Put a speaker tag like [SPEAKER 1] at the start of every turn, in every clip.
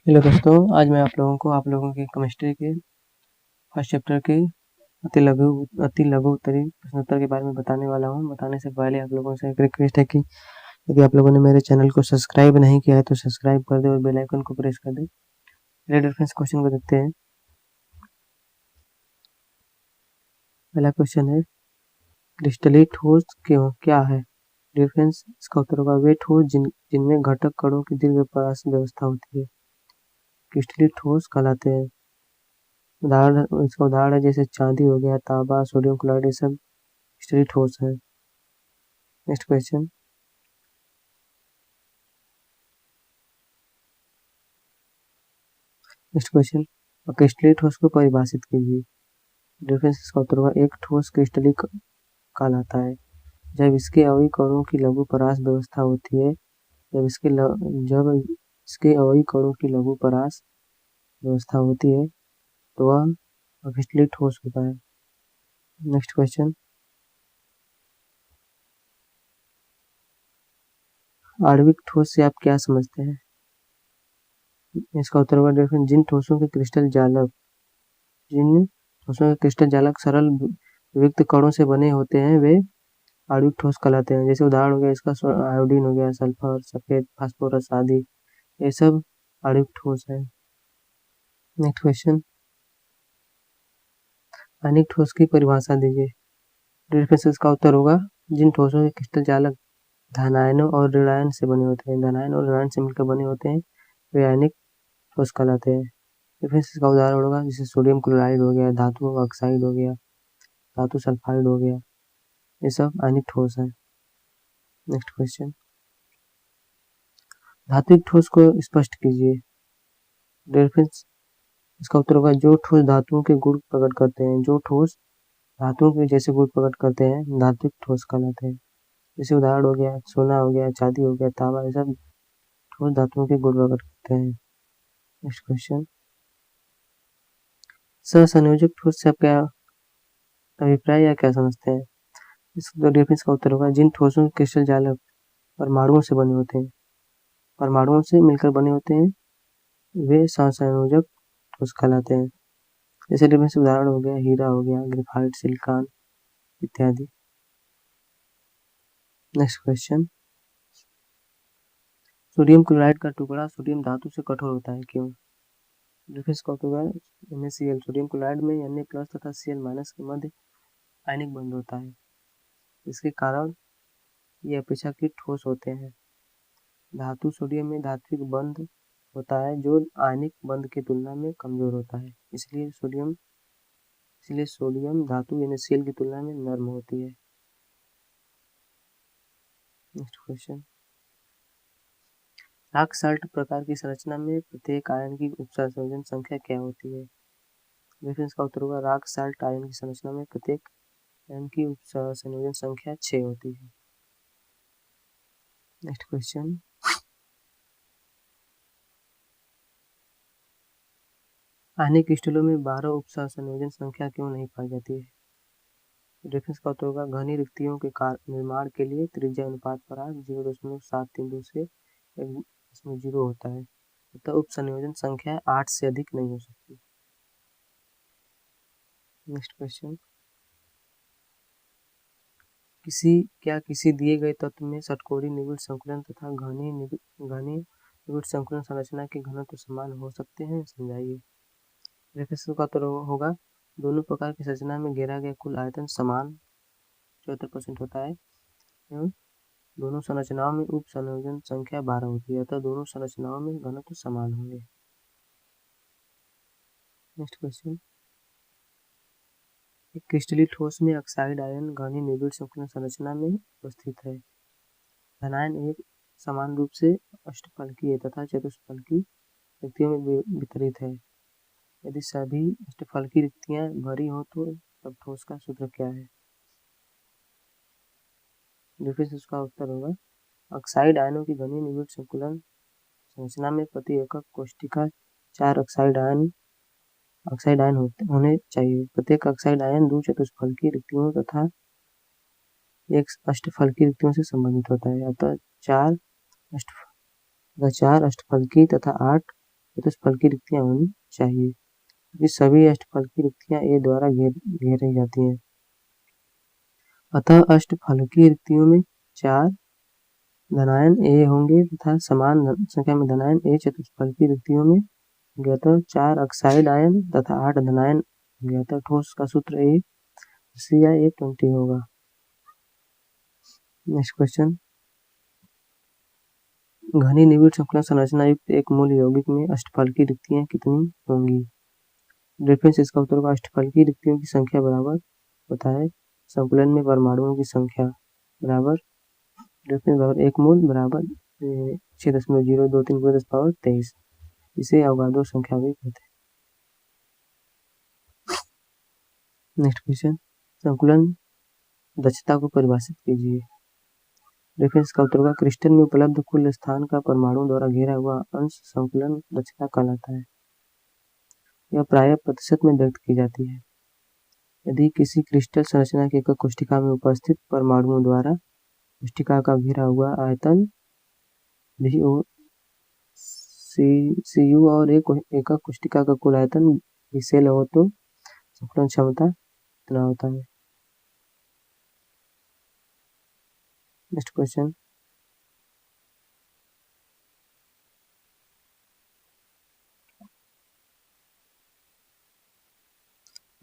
[SPEAKER 1] Hello दोस्तों, आज मैं आप लोगों के केमिस्ट्री के फर्स्ट चैप्टर के अति लघु उत्तरीय प्रश्नोत्तर के बारे में बताने वाला हूं। बताने से पहले आप लोगों से एक रिक्वेस्ट है कि यदि आप लोगों ने मेरे चैनल को सब्सक्राइब नहीं किया है तो सब्सक्राइब कर दे और बेल आइकन को प्रेस कर दे। चलिए डिफरेंस क्वेश्चन को देखते हैं। पहला क्वेश्चन है, क्रिस्टलीय ठोस क्या है? डिफरेंस इसका उत्तर होगा वे ठोस जिनमें घटक कणों की दीर्घ परास व्यवस्था होती है, क्रिस्टलीय ठोस कहलाते हैं। इसका उदाहरण है जैसे चांदी हो गया, तांबा, सोडियम क्लोराइड, ये सब क्रिस्टलीय ठोस है। नेक्स्ट क्वेश्चन, क्रिस्टलीय ठोस को परिभाषित कीजिए। डिफरेंस इसका उत्तर होगा एक ठोस क्रिस्टलीय कहलाता है जब इसके अवयवी कणों की लघु परास व्यवस्था होती है। जब इसके अवयवी कणों की लघु परास व्यवस्था होती है तो वह क्रिस्टलीय ठोस होता है। नेक्स्ट क्वेश्चन, आणविक ठोस से आप क्या समझते हैं? इसका उत्तर होगा डिफरेंस जिन ठोसों के क्रिस्टल जालक सरल वियुक्त कणों से बने होते हैं वे आणविक ठोस कहलाते हैं। जैसे उदाहरण हो गया इसका आयोडीन हो गया, सल्फर, सफेद फास्फोरस आदि, ये सब आणविक ठोस है। नेक्स्ट क्वेश्चन, आणविक ठोस की परिभाषा दीजिए। डिफरेंस का उत्तर होगा जिन ठोसों के क्रिस्टल जालक धनायनों और ऋणायन से बने होते हैं, धनायन और ऋणायन से मिलकर बने होते हैं, वे आणविक ठोस कहलाते हैं। डिफरेंस का उदाहरण होगा जैसे सोडियम क्लोराइड हो गया, धातुओं का ऑक्साइड हो गया, धातु सल्फाइड हो गया, ये सब आणविक ठोस है। नेक्स्ट क्वेश्चन, धात्विक ठोस को स्पष्ट कीजिए। डिफरेंस इसका उत्तर होगा जो ठोस धातुओं के गुण प्रकट करते हैं, जो ठोस धातुओं के जैसे गुण प्रकट करते हैं धात्विक ठोस कहलाते हैं। जैसे उदाहरण हो गया सोना हो गया, चांदी हो गया, तांबा, ये सब ठोस धातुओं के गुण प्रकट करते हैं। नेक्स्ट क्वेश्चन, सहसंयोजक ठोस से आप क्या अभिप्राय या क्या समझते हैं? इसका डिफरेंस का उत्तर होगा जिन ठोसों के क्रिस्टल जालक परमाणुओं से बने होते हैं, परमाणुओं से मिलकर बने होते हैं, वे सहसंयोजक ठोस कहलाते हैं। जैसे डिफरेंस उदाहरण हो गया हीरा हो गया, ग्रेफाइट, सिलिकॉन इत्यादि। नेक्स्ट क्वेश्चन, सोडियम क्लोराइड का टुकड़ा सोडियम धातु से कठोर होता है, क्यों? डिफरेंस का उत्तर होगा NaCl, सोडियम क्लोराइड में Na+ तथा Cl- के मध्य आयनिक बंध होता है, इसके कारण ये अपेक्षाकृत ठोस होते हैं। धातु सोडियम में धात्विक बंध होता है जो आयनिक बंध की तुलना में कमजोर होता है, इसलिए सोडियम धातु NaCl की तुलना में नर्म होती है। नेक्स्ट क्वेश्चन, रॉक साल्ट प्रकार की संरचना में प्रत्येक आयन की उपसंयोजन संख्या क्या होती है? डिफरेंस का उत्तर होगा रॉक साल्ट आयन की संरचना में प्रत्येक आयन की उपसंयोजन संख्या 6 होती है। नेक्स्ट क्वेश्चन, आयनिक क्रिस्टलों में 12 उपसंयोजन संख्या क्यों नहीं पाई जाती है? डिफरेंस का उत्तर होगा घनी रिक्तियों के निर्माण के लिए त्रिज्या अनुपात परास 0.732 से 1.0 होता है, अतः उपसंयोजन संख्या 8 से अधिक नहीं हो सकती। नेक्स्ट क्वेश्चन, किसी दिए गए तत्व में षटकोणीय निबिड़ संकुलन तथा घनी निबिड़ संकुलन संरचना के घनत्व समान हो सकते हैं, समझाइए। डिफरेंस का उत्तर होगा दोनों प्रकार की संरचना में घेरा गया कुल आयतन समान 74% होता है एवं दोनों संरचनाओं में उप संयोजन संख्या 12 होती है, अतः दोनों संरचनाओं में घनत्व समान होंगे। नेक्स्ट क्वेश्चन, एक क्रिस्टलीय ठोस में ऑक्साइड आयन घनी निबिड़ संकुलन संरचना में उपस्थित है। धनायन एक समान रूप से अष्टफलकीय तथा चतुष्फलकीय रिक्तियों में वितरित है। यदि सभी अष्टफलकीय रिक्तियां भरी हो तो तब ठोस का सूत्र क्या है? डिफरेंस उसका उत्तर होगा ऑक्साइड आयनों की घनी निबिड़ संकुलन संरचना में प्रति एकक कोशिका 4 ऑक्साइड आयन होने चाहिए। प्रत्येक ऑक्साइड आयन 2 चतुष्फलकीय रिक्तियों तथा 1 अष्टफलकीय रिक्तियों से संबंधित होता है, अतः 4 अष्टफलकीय तथा 8 चतुष्फलकीय रिक्तियां होनी चाहिए, क्योंकि सभी अष्टफलकीय रिक्तियां ए द्वारा घेरी जाती हैं। अतः अष्टफलकीय रिक्तियों में 4 धनायन ए होंगे तथा समान संख्या में धनायन ए चतुष्फलकीय रिक्तियों में होंगे, अतः 4 ऑक्साइड आयन तथा 8 धनायन होंगे, अतः ठोस का सूत्र CI820 होगा। नेक्स्ट क्वेश्चन, घनी निबिड़ संकुलन संरचना युक्त एक मूल यौगिक में अष्टफलकीय रिक्तियां कितनी होंगी? रेफरेंस इसका उत्तर होगा अष्टफलकीय रिक्तियों की संख्या बराबर होता है संकुलन में परमाणुओं की संख्या बराबर रेफरेंस बराबर 1 मूल बराबर 6.023 × 10⁻23, इसे अवगाड्रो संख्या भी कहते हैं। नेक्स्ट क्वेश्चन, संकुलन दक्षता को परिभाषित कीजिए। रेफरेंस का उत्तर होगा क्रिस्टल में उपलब्ध कुल स्थान का परमाणु द्वारा घेरा हुआ अंश संकुलन दक्षता कहलाता है। यह प्रायः प्रतिशत में व्यक्त की जाती है। यदि किसी क्रिस्टल संरचना की एकक कोशिका में उपस्थित परमाणुओं द्वारा कोशिका का घेरा हुआ आयतन CU और एकक कोशिका का कुल आयतन विसेल हो तो संकुलन क्षमता कितना होता है? नेक्स्ट क्वेश्चन,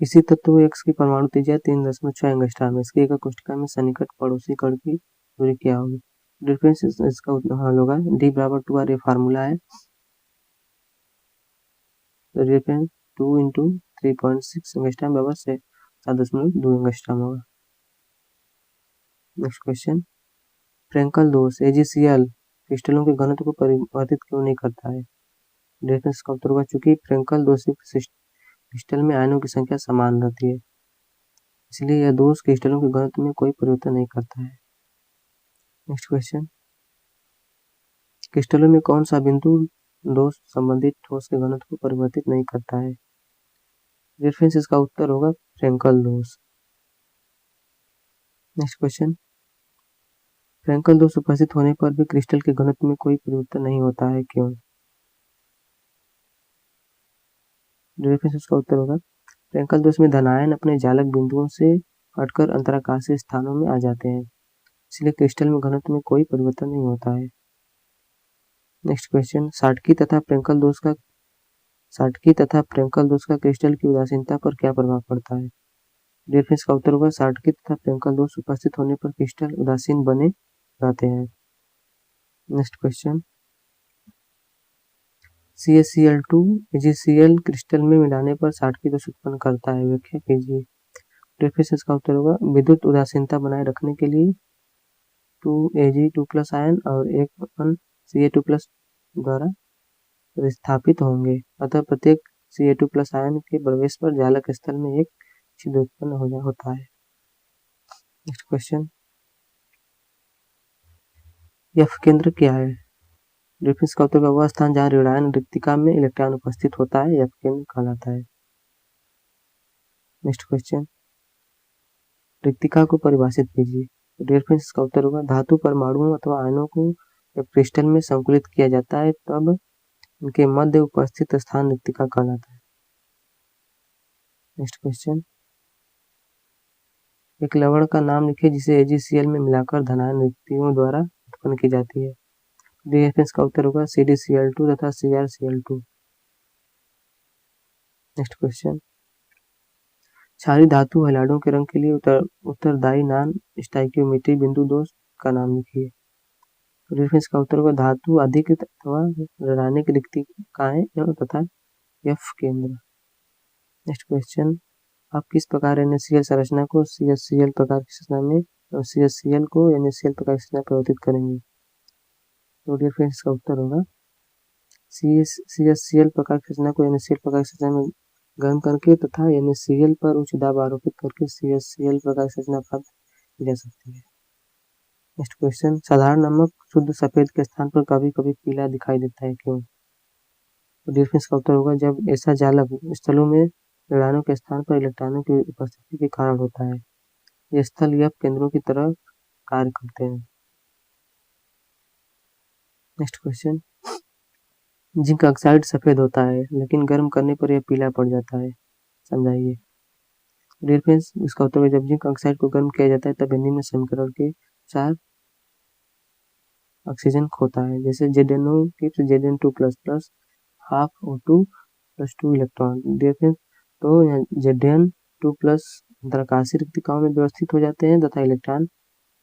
[SPEAKER 1] किसी तत्व X की परमाणु त्रिज्या 3.6 एंगस्ट्रॉम है, इसकी एकक कोशिका में सन्निकट पड़ोसी कण की दूरी क्या होगी? डिफरेंस इसका हल होगा D बराबर 2R, ये फार्मूला है। रेफरेंस 2 × 3.6 एंगस्ट्रॉम बराबर 7.2 एंगस्ट्रॉम होगा। नेक्स्ट क्वेश्चन, फ्रेंकल दोष AgCl क्रिस्टलों के घनत्व को परिवर्तित क्यों नहीं करता है? रेफरेंस का उत्तर होगा चूंकि फ्रेंकल दोष क्रिस्टल में आयनों की संख्या समान रहती है, इसलिए यह दोष क्रिस्टलों के घनत्व में कोई परिवर्तन नहीं करता है। नेक्स्ट क्वेश्चन, क्रिस्टलों में कौन सा बिंदु दोष संबंधित ठोस के घनत्व को परिवर्तित नहीं करता है? रेफरेंस इसका उत्तर होगा फ्रेंकल दोष। नेक्स्ट क्वेश्चन, फ्रेंकल दोष उपस्थित होने पर भी क्रिस्टल के घनत्व में कोई परिवर्तन नहीं होता है, क्यों? रेफरेंस इसका उत्तर होगा फ्रेंकल दोष में धनायन अपने जालक बिंदुओं से हटकर अंतराकाशीय स्थानों में आ जाते हैं, इसलिए क्रिस्टल में घनत्व में कोई परिवर्तन नहीं होता है। नेक्स्ट क्वेश्चन, साटकी तथा फ्रेंकल दोष का क्रिस्टल की उदासीनता पर क्या प्रभाव पड़ता है? रेफरेंस का उत्तर होगा साटकी तथा फ्रेंकल दोष उपस्थित होने पर क्रिस्टल उदासीन बने रहते हैं। Next question, CaCl2 AgCl crystal में मिलाने पर साटकी दोष उत्पन्न करता है, व्याख्या कीजिए। रेफरेंस का उत्तर होगा विद्युत उदासीनता बनाए रखने के लिए 2Ag2+ आयन और एक Ca2+ द्वारा विस्थापित होंगे, अतः प्रत्येक Ca2+ आयन के प्रवेश पर जालक स्थल में एक छिद्र उत्पन्न होता है। नेक्स्ट क्वेश्चन, F केंद्र क्या है? रेफरेंस का उत्तर वह स्थान जहाँ ऋणायन रिक्तिका में इलेक्ट्रॉन उपस्थित होता है, F केंद्र कहलाता है। नेक्स्ट क्वेश्चन, रिक्तिका को परिभाषित कीजिए। रेफरेंस का उत्तर होगा धातु परमाणुओं अथवा आयनों को जब क्रिस्टल में संकुलित किया जाता है तब उनके मध्य उपस्थित स्थान रिक्तिका कहलाता है। नेक्स्ट क्वेश्चन, एक लवण का नाम लिखिए जिसे AgCl में मिलाकर धनायन रिक्तियों द्वारा उत्पन्न की जाती है। रेफरेंस का उत्तर होगा CdCl2 तथा CrCl2। नेक्स्ट क्वेश्चन, क्षारीय धातु हैलाइडों के रंग के लिए उत्तरदायी नॉन स्टाइकियोमेट्री बिंदु दोष का नाम लिखिए। रेफरेंस का उत्तर होगा धातु अधिकृत अथवा ऋणायनिक रिक्तिकाएं तथा F केंद्र। नेक्स्ट क्वेश्चन, आप किस प्रकार NaCl संरचना को CHCl प्रकार की संरचना में और CHCl को NaCl प्रकार की संरचना में परिवर्तित करेंगे? तो रेफरेंस का उत्तर होगा CHCl प्रकार की संरचना को NaCl प्रकार की संरचना में गर्म करके तथा NaCl पर उच्च दाब आरोपित करके CHCl प्रकार की संरचना प्राप्त की जा सकती है। नेक्स्ट क्वेश्चन, साधारण नमक शुद्ध सफेद के स्थान पर कभी कभी पीला दिखाई देता है, क्यों? तो रेफरेंस का उत्तर होगा जब ऐसा जालक स्थलों में ऋणायनों के स्थान पर इलेक्ट्रॉनों की उपस्थिति के कारण होता है। ये स्थल F केंद्रों की तरह कार्य करते हैं। नेक्स्ट क्वेश्चन, जिंक ऑक्साइड सफेद होता है लेकिन गर्म करने पर यह पीला पड़ जाता है, समझाइए। डियर फ्रेंड्स, इसका उत्तर है जब जिंक ऑक्साइड को गर्म किया जाता है तब एनीमन समीकरण के 4 ऑक्सीजन खोता है, जैसे ZnO keeps Zn2++ half O2 plus 2 electron. Dear friends, तो यहाँ Zn2+ अंतराकाशीय रिक्तिकाओं में व्यवस्थित हो जाते हैं तथा इलेक्ट्रॉन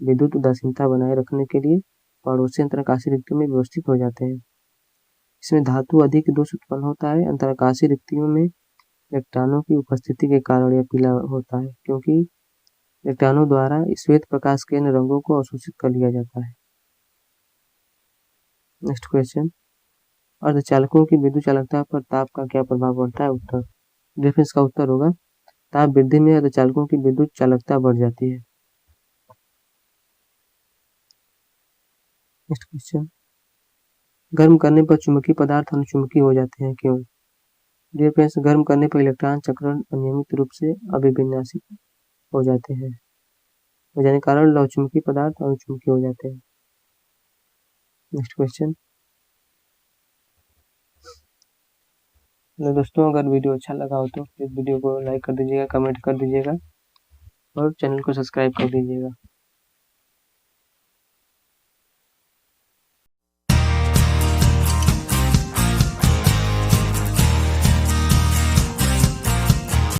[SPEAKER 1] विद्युत उदासीनता बनाए रखने के लिए पड़ोसी अंतराकाशीय रिक्तियों में व्यवस्थित हो जाते हैं। इसमें धातु अधिक दोष उत्पन्न होता है। अंतराकाशीय रिक्तियों में इलेक्ट्रॉनों की उपस्थिति के कारण यह पीला होता है, क्योंकि इलेक्ट्रॉनों द्वारा श्वेत प्रकाश के अन्य रंगों को अवशोषित कर लिया जाता है। नेक्स्ट क्वेश्चन, अर्धचालकों की विद्युत चालकता पर ताप का क्या प्रभाव पड़ता है? उत्तर, डिफरेंस का उत्तर होगा ताप वृद्धि में अर्धचालकों की विद्युत चालकता बढ़ जाती है। नेक्स्ट क्वेश्चन, गर्म करने पर चुंबकीय पदार्थ अनुचुंबकीय हो जाते हैं, क्यों? डियर फ्रेंड्स, गर्म करने पर इलेक्ट्रॉन चक्रण अनियमित रूप से अभिविन्यासित हो जाते हैं, हो जाने के कारण लौहचुंबकीय पदार्थ अनुचुंबकीय हो जाते हैं। नेक्स्ट क्वेश्चन, दोस्तों, अगर वीडियो अच्छा लगा हो तो प्लीज वीडियो को लाइक कर दीजिएगा, कमेंट कर दीजिएगा और चैनल को सब्सक्राइब कर दीजिएगा।